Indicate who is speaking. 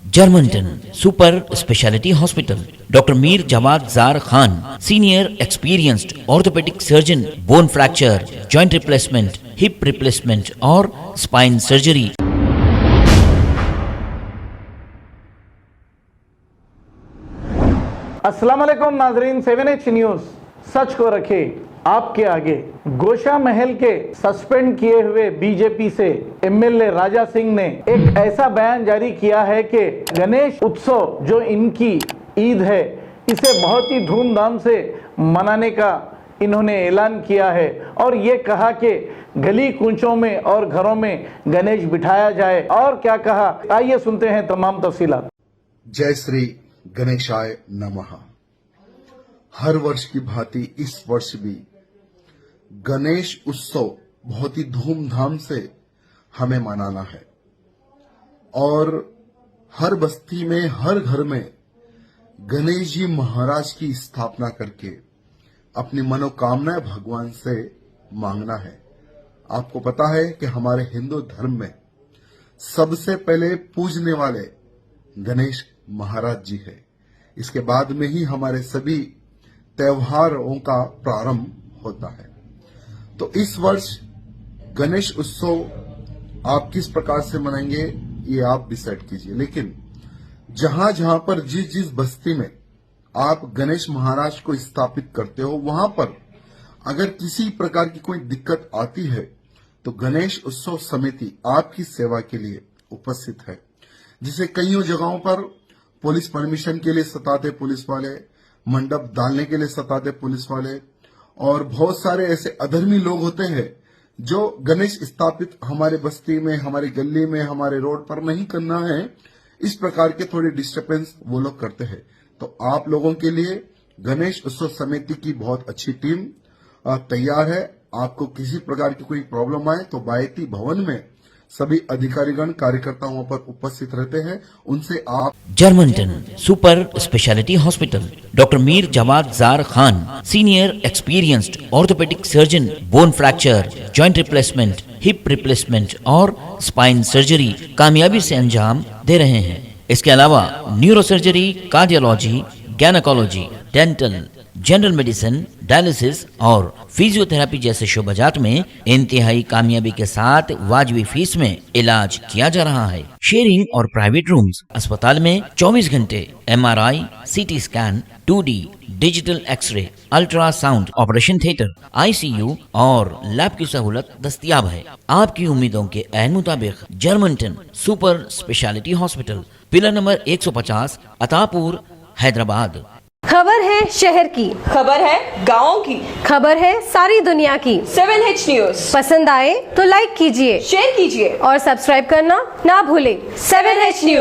Speaker 1: Germanton super speciality hospital, doctor Mir Jawad Zar Khan, senior experienced orthopaedic surgeon, bone fracture, joint replacement, hip replacement और spine surgery.
Speaker 2: अस्सलाम वालेकुम नाजरीन, 7H news सच को रखे आपके आगे। गोशा महल के सस्पेंड किए हुए बीजेपी से एमएलए राजा सिंह ने एक ऐसा बयान जारी किया है कि गणेश उत्सव जो इनकी ईद है इसे बहुत ही धूमधाम से मनाने का इन्होंने ऐलान किया है और ये कहा कि गली कूचों में और घरों में गणेश बिठाया जाए। और क्या कहा, आइए सुनते हैं तमाम तफसीलात।
Speaker 3: जय श्री गणेशाय नमः। हर वर्ष की भांति इस वर्ष भी गणेश उत्सव बहुत ही धूमधाम से हमें मनाना है और हर बस्ती में, हर घर में गणेश जी महाराज की स्थापना करके अपनी मनोकामनाएं भगवान से मांगना है। आपको पता है कि हमारे हिंदू धर्म में सबसे पहले पूजने वाले गणेश महाराज जी है। इसके बाद में ही हमारे सभी त्योहारों का प्रारंभ होता है। तो इस वर्ष गणेश उत्सव आप किस प्रकार से मनाएंगे ये आप डिसाइड कीजिए, लेकिन जहां जहां पर जिस बस्ती में आप गणेश महाराज को स्थापित करते हो वहां पर अगर किसी प्रकार की कोई दिक्कत आती है तो गणेश उत्सव समिति आपकी सेवा के लिए उपस्थित है। जिसे कईयों जगहों पर पुलिस परमिशन के लिए सताते पुलिस वाले, मंडप डालने के लिए सताते पुलिस वाले और बहुत सारे ऐसे अधर्मी लोग होते हैं जो गणेश स्थापित हमारे बस्ती में, हमारी गली में, हमारे रोड पर नहीं करना है, इस प्रकार के थोड़ी डिस्टर्बेंस वो लोग करते हैं। तो आप लोगों के लिए गणेश उत्सव समिति की बहुत अच्छी टीम तैयार है। आपको किसी प्रकार की कोई प्रॉब्लम आए तो बायती भवन में सभी अधिकारीगण कार्यकर्ता वहां पर उपस्थित रहते हैं, उनसे आप।
Speaker 1: Germanten super speciality hospital, doctor Mir Jawad Zar Khan, senior experienced orthopaedic surgeon, bone fracture, joint replacement, hip replacement और स्पाइन सर्जरी कामयाबी से अंजाम दे रहे हैं। इसके अलावा neuro surgery, cardiology, gynaecology, dental, general medicine, dialysis और फिजियोथेरेपी जैसे शोबाजात में इंतहाई कामयाबी के साथ वाजिबी फीस में इलाज किया जा रहा है। शेयरिंग और प्राइवेट रूम्स, अस्पताल में 24 घंटे MRI, CT scan, 2D digital X ray, ultrasound, operation theatre, ICU और लैब की सहूलत दस्तयाब है। आपकी उम्मीदों के ऐन मुताबिक Germanten super speciality hospital, pillar number 150, Attapur, Hyderabad.
Speaker 4: खबर है शहर की,
Speaker 5: खबर है गाँव की,
Speaker 4: खबर है सारी दुनिया की।
Speaker 5: 7H न्यूज
Speaker 4: पसंद आए तो लाइक कीजिए,
Speaker 5: शेयर कीजिए
Speaker 4: और सब्सक्राइब करना ना भूलें।
Speaker 5: 7H news.